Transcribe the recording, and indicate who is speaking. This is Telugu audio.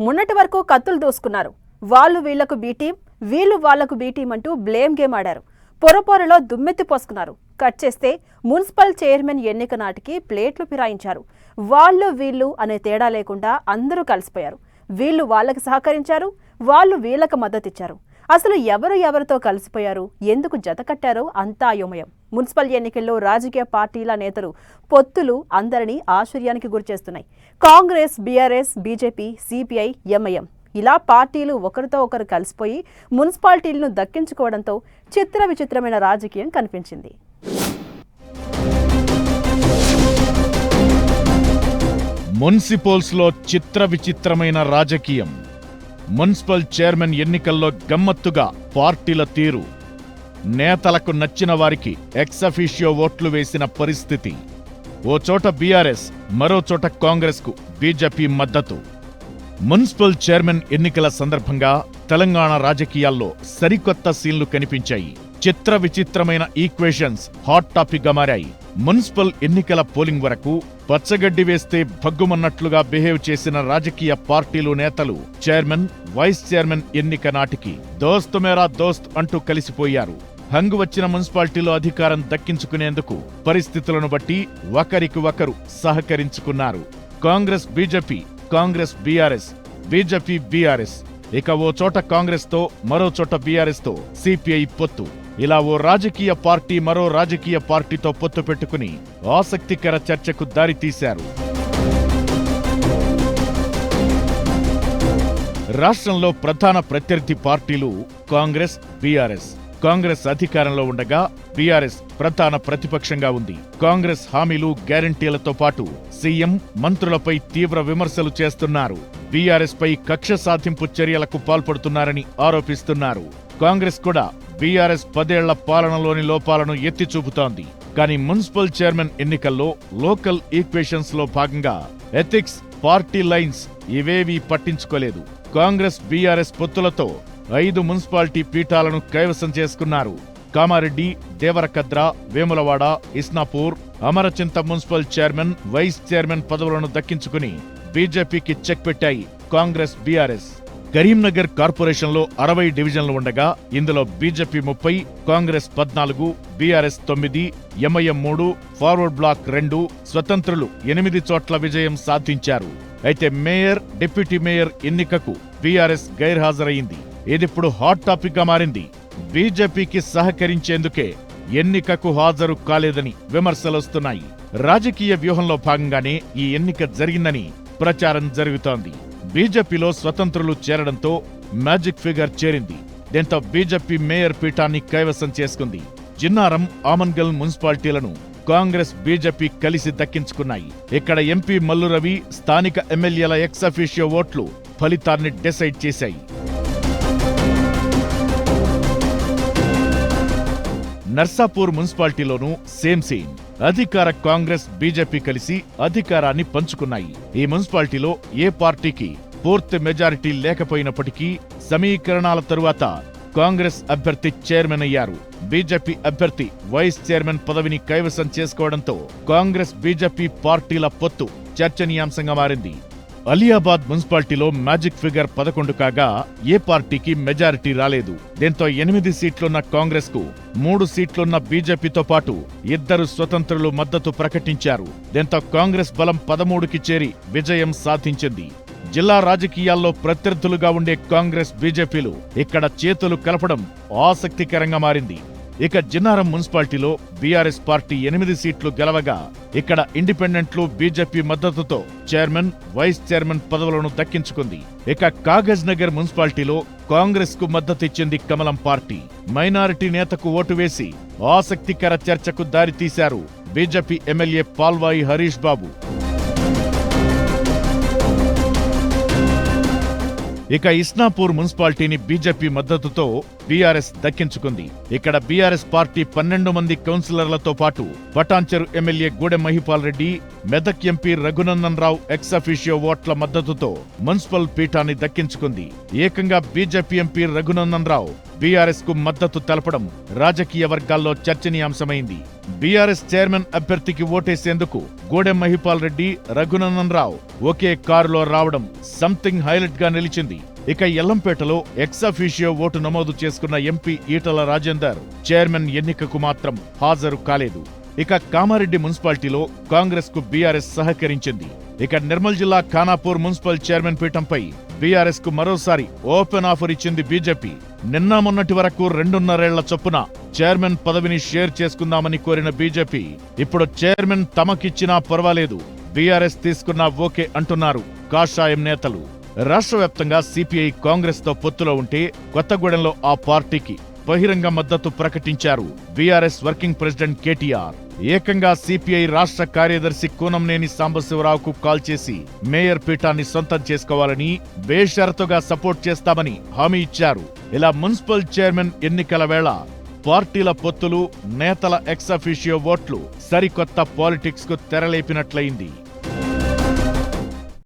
Speaker 1: మొన్నటి వరకు కత్తులు దూసుకున్నారు. వాళ్ళు వీళ్లకు బీ టీం, వీళ్ళు వాళ్లకు బీ టీం అంటూ బ్లేమ్ గేమ్ ఆడారు. పొరపొరలో దుమ్మెత్తి పోసుకున్నారు. కట్ చేస్తే మున్సిపల్ చైర్మన్ ఎన్నిక నాటికి ప్లేట్లు ఫిరాయించారు. వాళ్ళు వీళ్ళు అనే తేడా లేకుండా అందరూ కలిసిపోయారు. వీళ్ళు వాళ్ళకి సహకరించారు, వాళ్ళు వీళ్ళకి మద్దతిచ్చారు. అసలు ఎవరితో కలిసిపోయారు, ఎందుకు జత కట్టారో అంతా అయోమయం. మున్సిపల్ ఎన్నికల్లో రాజకీయ పార్టీల నేతలు పొత్తులు అందరినీ ఆశ్చర్యానికి గురిచేస్తున్నాయి. Congress, BRS, BJP, CPI, MIM ఇలా పార్టీలు ఒకరితో ఒకరు కలిసిపోయి మున్సిపాలిటీలను దక్కించుకోవడంతో చిత్ర విచిత్రమైన రాజకీయం కనిపించింది.
Speaker 2: మున్సిపల్స్ లో చిత్ర విచిత్రమైన రాజకీయం. మున్సిపల్ చైర్మన్ ఎన్నికల్లో గమ్మత్తుగా పార్టీల తీరు. నేతలకు నచ్చిన వారికి ఎక్స్ అఫీషియో ఓట్లు వేసిన పరిస్థితి. ఓ చోట బీఆర్ఎస్, మరో చోట కాంగ్రెస్ కు బీజేపీ మద్దతు. మున్సిపల్ చైర్మన్ ఎన్నికల సందర్భంగా తెలంగాణ రాజకీయాల్లో సరికొత్త సీన్లు కనిపించాయి. చిత్ర విచిత్రమైన ఈక్వేషన్స్ హాట్ టాపిక్ గా మారాయి. మున్సిపల్ ఎన్నికల పోలింగ్ వరకు పచ్చగడ్డి వేస్తే భగ్గుమన్నట్లుగా బిహేవ్ చేసిన రాజకీయ పార్టీలు నేతలు చైర్మన్, వైస్ చైర్మన్ ఎన్నిక నాటికి దోస్త్ మేరా దోస్త్ అంటూ కలిసిపోయారు. హంగు వచ్చిన మున్సిపాలిటీలో అధికారం దక్కించుకునేందుకు పరిస్థితులను బట్టి ఒకరికి ఒకరు సహకరించుకున్నారు. Congress BJP, Congress BRS, BJP BRS. ఇక ఓ చోట కాంగ్రెస్ తో, మరో చోట బీఆర్ఎస్ తో సిపిఐ పొత్తు. ఇలా ఓ రాజకీయ పార్టీ మరో రాజకీయ పార్టీతో పొత్తు పెట్టుకుని ఆసక్తికర చర్చకు దారితీశారు. రాష్ట్రంలో ప్రధాన ప్రత్యర్థి పార్టీలు కాంగ్రెస్, బీఆర్ఎస్. కాంగ్రెస్ అధికారంలో ఉండగా బీఆర్ఎస్ ప్రధాన ప్రతిపక్షంగా ఉంది. కాంగ్రెస్ హామీలు, గ్యారంటీలతో పాటు సీఎం, మంత్రులపై తీవ్ర విమర్శలు చేస్తున్నారు. బీఆర్ఎస్ పై కక్ష సాధింపు చర్యలకు పాల్పడుతున్నారని ఆరోపిస్తున్నారు. కాంగ్రెస్ కూడా బీఆర్ఎస్ 10 ఏళ్ల పాలనలోని లోపాలను ఎత్తి చూపుతోంది. కానీ మున్సిపల్ చైర్మన్ ఎన్నికల్లో లోకల్ ఈక్వేషన్స్ లో భాగంగా ఎథిక్స్, పార్టీ లైన్స్ ఇవేవీ పట్టించుకోలేదు. కాంగ్రెస్ బీఆర్ఎస్ పొత్తులతో 5 మున్సిపాలిటీ పీఠాలను కైవసం చేసుకున్నారు. Kamareddy, Devarakadra, Vemulawada, Isnapur, Amarachinta municipal chairman, vice chairman పదవులను దక్కించుకుని బీజేపీకి చెక్ పెట్టాయి కాంగ్రెస్, బీఆర్ఎస్. కరీంనగర్ కార్పొరేషన్లో 60 డివిజన్లు ఉండగా ఇందులో BJP 30, Congress 14, BRS 9, MIM 3, Forward Bloc 2, స్వతంత్రులు 8 చోట్ల విజయం సాధించారు. అయితే మేయర్, డిప్యూటీ మేయర్ ఎన్నికకు బీఆర్ఎస్ గైర్హాజరైంది. ఇదిప్పుడు హాట్ టాపిక్ గా మారింది. బీజేపీకి సహకరించేందుకే ఎన్నికకు హాజరు కాలేదని విమర్శలొస్తున్నాయి. రాజకీయ వ్యూహంలో భాగంగానే ఈ ఎన్నిక జరిగిందని ప్రచారం జరుగుతోంది. బీజేపీలో స్వతంత్రులు చేరడంతో మ్యాజిక్ ఫిగర్ చేరింది. దీంతో బీజేపీ మేయర్ పీఠాన్ని కైవసం చేసుకుంది. జిన్నారం, ఆమన్గల్ మున్సిపాలిటీలను కాంగ్రెస్, బీజేపీ కలిసి దక్కించుకున్నాయి. ఇక్కడ ఎంపీ మల్లు రవి, స్థానిక ఎమ్మెల్యేల ఎక్స్ అఫీషియో ఓట్లు ఫలితాన్ని డిసైడ్ చేశాయి. నర్సాపూర్ మున్సిపాలిటీలోనూ సేమ్ సీన్. అధికార కాంగ్రెస్, బీజేపీ కలిసి అధికారాన్ని పంచుకున్నాయి. ఈ మున్సిపాలిటీలో ఏ పార్టీకి పూర్తి మెజారిటీ లేకపోయినప్పటికీ సమీకరణాల తరువాత కాంగ్రెస్ అభ్యర్థి చైర్మన్ అయ్యారు. బీజేపీ అభ్యర్థి వైస్ చైర్మన్ పదవిని కైవసం చేసుకోవడంతో కాంగ్రెస్, బీజేపీ పార్టీల పొత్తు చర్చనీయాంశంగా మారింది. అలియాబాద్ మున్సిపాలిటీలో మ్యాజిక్ ఫిగర్ 11 కాగా ఏ పార్టీకి మెజారిటీ రాలేదు. దీంతో 8 సీట్లున్న కాంగ్రెస్ కు 3 సీట్లున్న బీజేపీతో పాటు 2 స్వతంత్రులు మద్దతు ప్రకటించారు. దీంతో కాంగ్రెస్ బలం 13కి చేరి విజయం సాధించింది. జిల్లా రాజకీయాల్లో ప్రత్యర్థులుగా ఉండే కాంగ్రెస్, బీజేపీలు ఇక్కడ చేతులు కలపడం ఆసక్తికరంగా మారింది. ఇక జిన్నారం మున్సిపాలిటీలో బీఆర్ఎస్ పార్టీ 8 సీట్లు గెలవగా ఇక్కడ ఇండిపెండెంట్లు బీజేపీ మద్దతుతో చైర్మన్, వైస్ చైర్మన్ పదవులను దక్కించుకుంది. ఇక కాగజ్ నగర్ మున్సిపాలిటీలో కాంగ్రెస్ కు మద్దతిచ్చింది కమలం పార్టీ. మైనారిటీ నేతకు ఓటు వేసి ఆసక్తికర చర్చకు దారితీశారు బీజేపీ ఎమ్మెల్యే పాల్వాయి హరీష్ బాబు. ఇక ఇస్నాపూర్ మున్సిపాలిటీని బీజేపీ మద్దతుతో బీఆర్ఎస్ దక్కించుకుంది. ఇక్కడ బీఆర్ఎస్ పార్టీ 12 మంది కౌన్సిలర్లతో పాటు Patancheru MLA Gudem Mahipal Reddy, Medak MP Raghunandan Rao ex officio ఓట్ల మద్దతుతో మున్సిపల్ పీఠాన్ని దక్కించుకుంది. ఏకంగా BJP MP Raghunandan Rao BRS కు మద్దతు తెలపడం రాజకీయ వర్గాల్లో చర్చనీయాంశమైంది. బీఆర్ఎస్ చైర్మన్ అభ్యర్థికి ఓటేసేందుకు గూడెం మహిపాల్ రెడ్డి, రఘునందన్ రావు ఒకే కారులో రావడం సంథింగ్ హైలైట్ గా నిలిచింది. ఇక ఎల్లంపేటలో ఎక్సాఫిషియో ఓటు నమోదు చేసుకున్న ఎంపీ ఈటల రాజేందర్ చైర్మన్ ఎన్నికకు మాత్రం హాజరు కాలేదు. ఇక కామారెడ్డి మున్సిపాలిటీలో కాంగ్రెస్ కు బీఆర్ఎస్ సహకరించింది. ఇక నిర్మల్ జిల్లా ఖానాపూర్ మున్సిపల్ చైర్మన్ పీఠంపై బీఆర్ఎస్ కు మరోసారి ఓపెన్ ఆఫర్ ఇచ్చింది బీజేపీ. నిన్న మొన్నటి వరకు 2.5 ఏళ్ల చొప్పున చైర్మన్ పదవిని షేర్ చేసుకుందామని కోరిన బీజేపీ ఇప్పుడు చైర్మన్ తమకిచ్చినా పర్వాలేదు, బీఆర్ఎస్ తీసుకున్నా ఓకే అంటున్నారు కాషాయం నేతలు. రాష్ట్ర వ్యాప్తంగా సిపిఐ కాంగ్రెస్ తో పొత్తులో ఉంటే కొత్తగూడెంలో ఆ పార్టీకి బహిరంగ మద్దతు ప్రకటించారు బీఆర్ఎస్ వర్కింగ్ ప్రెసిడెంట్ కేటీఆర్. ఏకంగా సిపిఐ రాష్ట్ర కార్యదర్శి కూనంనేని సాంబశివరావుకు కాల్ చేసి మేయర్ పీఠాన్ని సొంతం చేసుకోవాలని, బేషరతుగా సపోర్ట్ చేస్తామని హామీ ఇచ్చారు. ఇలా మున్సిపల్ చైర్మన్ ఎన్నికల వేళ పార్టీల పొత్తులు, నేతల ఎక్సాఫిషియో ఓట్లు సరికొత్త పాలిటిక్స్ కు తెరలేపినట్లయింది.